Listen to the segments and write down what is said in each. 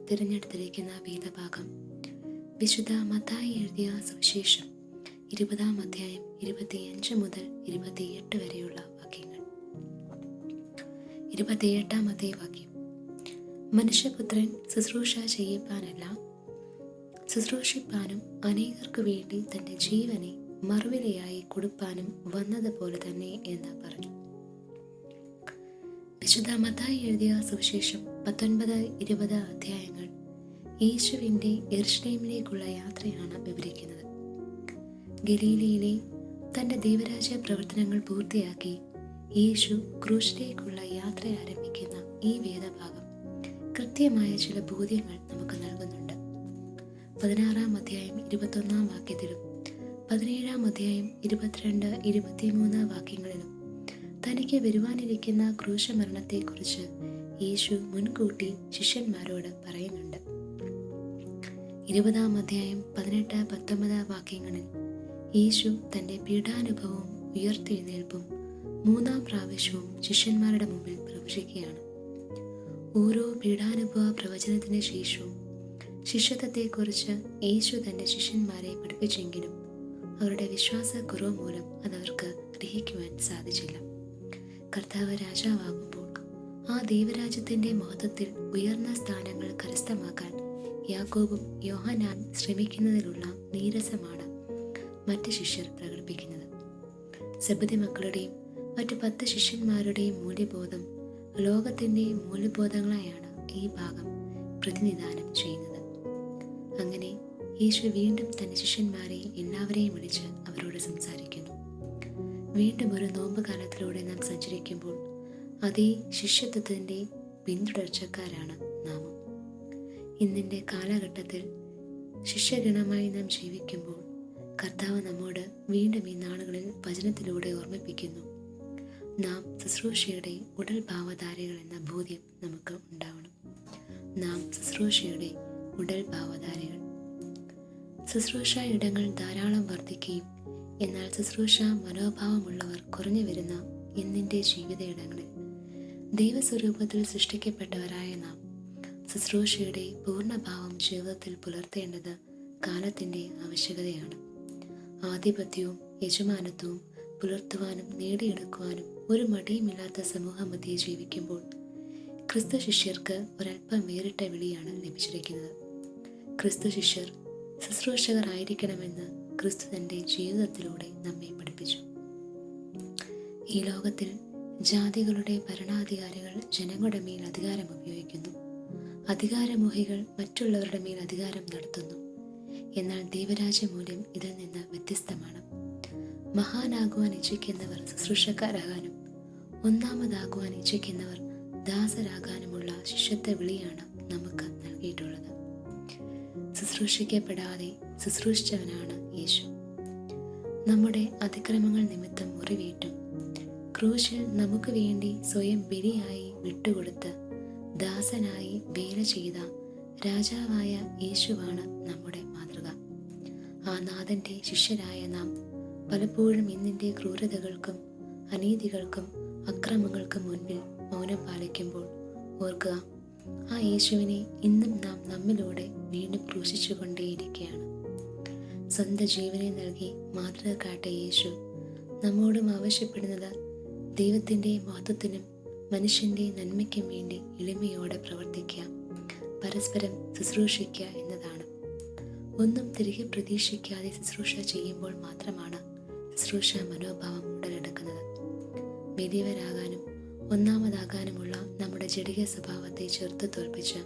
തിരഞ്ഞെടുത്തിരിക്കുന്ന വേദഭാഗം വിശുദ്ധ മത്തായി എഴുതിയ സുവിശേഷം 20-ാം അധ്യായം 25 മുതൽ 28 വരെയുള്ള വാക്യങ്ങൾ. 28-ാമത്തെ വാക്യം: മനുഷ്യപുത്രൻ ശുശ്രൂഷ ചെയ്യിപ്പാനല്ല, ശുശ്രൂഷിപ്പാനും അനേകർക്കു വേണ്ടി തൻ്റെ ജീവനെ മറുവിലയായി കൊടുപ്പാനും വന്നതുപോലെ തന്നെ എന്ന് പറഞ്ഞു. വിശുദ്ധ മത്തായി എഴുതിയ സുവിശേഷം 19-20 അധ്യായങ്ങൾ യേശുവിൻ്റെ യെരുശലേമിലേക്കുള്ള യാത്രയാണ് വിവരിക്കുന്നത്. ഗലീലയിലെ തൻ്റെ ദൈവരാജ്യ പ്രവർത്തനങ്ങൾ പൂർത്തിയാക്കി യേശു ക്രൂശിലേക്കുള്ള യാത്ര ആരംഭിക്കുന്ന ഈ വേദഭാഗം കൃത്യമായ ചില ബോധ്യങ്ങൾ നമുക്ക് നൽകുന്നുണ്ട്. 16-ാം അധ്യായം 21-ാം വാക്യത്തിലും 17-ാം അധ്യായം 22-23 വാക്യങ്ങളിലും തനിക്ക് വരുവാനിരിക്കുന്ന ക്രൂശമരണത്തെക്കുറിച്ച് യേശു മുൻകൂട്ടി ശിഷ്യന്മാരോട് പറയുന്നുണ്ട്. 20-ാം അധ്യായം 18-19 വാക്യങ്ങളിൽ യേശു തൻ്റെ പീഡാനുഭവവും ഉയർത്തെഴുന്നേൽപ്പും 3-ാം പ്രാവശ്യവും ശിഷ്യന്മാരുടെ മുമ്പിൽ പ്രവചിക്കുകയാണ്. ഓരോ പീഡാനുഭവ പ്രവചനത്തിന് ശേഷവും ശിഷ്യത്വത്തെക്കുറിച്ച് യേശു തൻ്റെ ശിഷ്യന്മാരെ പഠിപ്പിച്ചെങ്കിലും അവരുടെ വിശ്വാസക്കുറവ് മൂലം അതവർക്ക് ഗ്രഹിക്കുവാൻ സാധിച്ചില്ല. കർത്താവ് രാജാവാകുമ്പോൾ ആ ദൈവരാജ്യത്തിൻ്റെ മഹത്വത്തിൽ ഉയർന്ന സ്ഥാനങ്ങൾ കരസ്ഥമാക്കാൻ യാക്കോബും യോഹന്നാനും ശ്രമിക്കുന്നതിലുള്ള നീരസമാണ് മറ്റ് ശിഷ്യർ പ്രകടിപ്പിക്കുന്നത്. സെബദി മക്കളുടെയും മറ്റ് 10 ശിഷ്യന്മാരുടെയും മൂല്യബോധം ലോകത്തിൻ്റെ മൂല്യബോധങ്ങളായാണ് ഈ ഭാഗം പ്രതിനിധാനം ചെയ്യുന്നത്. അങ്ങനെ യേശു വീണ്ടും തൻ്റെ ശിഷ്യന്മാരെ എല്ലാവരെയും വിളിച്ച് അവരോട് സംസാരിക്കുന്നു. വീണ്ടും ഒരു നോമ്പ് കാലത്തിലൂടെ നാം സഞ്ചരിക്കുമ്പോൾ അതേ ശിഷ്യത്വത്തിൻ്റെ പിന്തുടർച്ചക്കാരാണ് നാമും. ഇന്നിൻ്റെ കാലഘട്ടത്തിൽ ശിഷ്യഗണമായി നാം ജീവിക്കുമ്പോൾ കർത്താവ് നമ്മോട് വീണ്ടും ഈ നാളുകളിൽ വചനത്തിലൂടെ ഓർമ്മിപ്പിക്കുന്നു. നാം ശുശ്രൂഷയുടെ ഉടൽ ഭാവധാരകൾ എന്ന ബോധ്യം നമുക്ക് ഉണ്ടാവണം. നാം ശുശ്രൂഷയുടെ ഉടൽ ഭാവധാരകൾ. ശുശ്രൂഷ ഇടങ്ങൾ ധാരാളം വർദ്ധിക്കുകയും എന്നാൽ ശുശ്രൂഷ മനോഭാവമുള്ളവർ കുറഞ്ഞു വരുന്ന ഇന്നിൻ്റെ ജീവിത ഇടങ്ങളിൽ ദൈവസ്വരൂപത്തിൽ സൃഷ്ടിക്കപ്പെട്ടവരായ നാം ശുശ്രൂഷയുടെ പൂർണ്ണഭാവം ജീവിതത്തിൽ പുലർത്തേണ്ടത് കാലത്തിൻ്റെ ആവശ്യകതയാണ്. ആധിപത്യവും യജമാനത്വവും പുലർത്തുവാനും നേടിയെടുക്കുവാനും ഒരു മടിയുമില്ലാത്ത സമൂഹമധ്യേ ജീവിക്കുമ്പോൾ ക്രിസ്തു ശിഷ്യർക്ക് ഒരല്പം വേറിട്ട വിളിയാണ് ലഭിച്ചിരിക്കുന്നത്. ക്രിസ്തു ശിഷ്യർ ശുശ്രൂഷകർ ആയിരിക്കണമെന്ന് ക്രിസ്തു തൻ്റെ ജീവിതത്തിലൂടെ നമ്മെ പഠിപ്പിച്ചു. ഈ ലോകത്തിൽ ജാതികളുടെ ഭരണാധികാരികൾ ജനങ്ങളുടെ മേൽ അധികാരം ഉപയോഗിക്കുന്നു. അധികാരമോഹികൾ മറ്റുള്ളവരുടെ മേൽ അധികാരം നടത്തുന്നു. എന്നാൽ ദൈവരാജ്യ മൂല്യം ഇതിൽ നിന്ന് വ്യത്യസ്തമാണ്. മഹാനാകുവാൻ ഇച്ഛിക്കുന്നവർ ശുശ്രൂഷക്കാരാകാനും ഒന്നാമതാകുവാൻ ഇച്ഛിക്കുന്നവർ ദാസരാകാനുമുള്ള ശിഷ്യത്വ വിളിയാണ് നമുക്ക് നൽകിയിട്ടുള്ളത്. ശുശ്രൂഷിക്കപ്പെടാതെ ശുശ്രൂഷിച്ചവനാണ് യേശു. നമ്മുടെ അതിക്രമങ്ങൾ നിമിത്തം മുറിവേറ്റും ക്രൂശിൽ നമുക്ക് വേണ്ടി സ്വയം ബലിയായി വിട്ടുകൊടുത്ത് ദാസനായി വേല ചെയ്ത രാജാവായ യേശുവാണ് നമ്മുടെ മാതൃക. ആ നാഥൻ്റെ ശിഷ്യരായ നാം പലപ്പോഴും ഇന്നിൻ്റെ ക്രൂരതകൾക്കും അനീതികൾക്കും അക്രമങ്ങൾക്കും മുൻപിൽ മൗനം പാലിക്കുമ്പോൾ ഓർക്കുക, ആ യേശുവിനെ ഇന്നും നാം നമ്മിലൂടെ വീണ്ടും ക്രൂശിച്ചുകൊണ്ടേയിരിക്കുകയാണ്. സ്വന്തം ജീവനെ നൽകി മാതൃക കാട്ടിയ യേശു നമ്മോടും ആവശ്യപ്പെടുന്നത് ദൈവത്തിൻ്റെ മഹത്വത്തിനും മനുഷ്യൻ്റെ നന്മയ്ക്കും വേണ്ടി എളിമയോടെ പ്രവർത്തിക്കുക, പരസ്പരം ശുശ്രൂഷിക്കുക എന്നതാണ്. ഒന്നും തിരികെ പ്രതീക്ഷിക്കാതെ ശുശ്രൂഷ ചെയ്യുമ്പോൾ മാത്രമാണ് ശുശ്രൂഷ മനോഭാവം ഉടലെടുക്കുന്നത്. വലിയവരാകാനും ഒന്നാമതാകാനുമുള്ള നമ്മുടെ ജഡിക സ്വഭാവത്തെ ചെറുത്ത് തോൽപ്പിച്ച്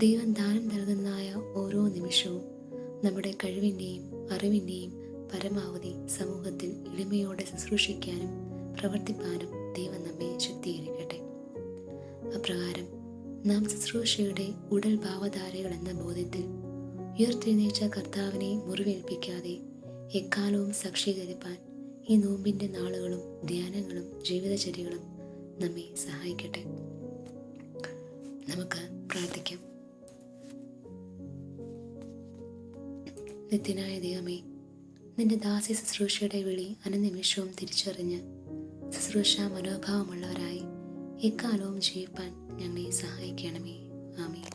ദൈവം ദാനം നൽകുന്നതായ ഓരോ നിമിഷവും നമ്മുടെ കഴിവിൻ്റെയും അറിവിൻ്റെയും പരമാവധി സമൂഹത്തിൽ എളിമയോടെ ശുശ്രൂഷിക്കാനും പ്രവർത്തിപ്പാനും ദൈവം നമ്മെ ശക്തീകരിക്കട്ടെ. അപ്രകാരം നാം ശുശ്രൂഷയുടെ ഉടൽ ഭാവധാരകൾ എന്ന ബോധ്യത്തിൽ ഉയർത്തെഴുന്നേറ്റ കർത്താവിനെ മുറിവേൽപ്പിക്കാതെ എക്കാലവും സാക്ഷീകരിപ്പാൻ ഈ നോമ്പിൻ്റെ നാളുകളും ധ്യാനങ്ങളും ജീവിതചര്യകളും നമ്മെ സഹായിക്കട്ടെ. നമുക്ക് പ്രാർത്ഥിക്കാം. നിത്യനായ ദൈവമേ, നിന്റെ ദാസി ശുശ്രൂഷയുടെ വിളി അനുനിമിഷവും തിരിച്ചറിഞ്ഞ് ശുശ്രൂഷ മനോഭാവമുള്ളവരായി എക്കാലവും ജീവിപ്പാൻ ഞങ്ങളെ സഹായിക്കണമേ. ആമേൻ.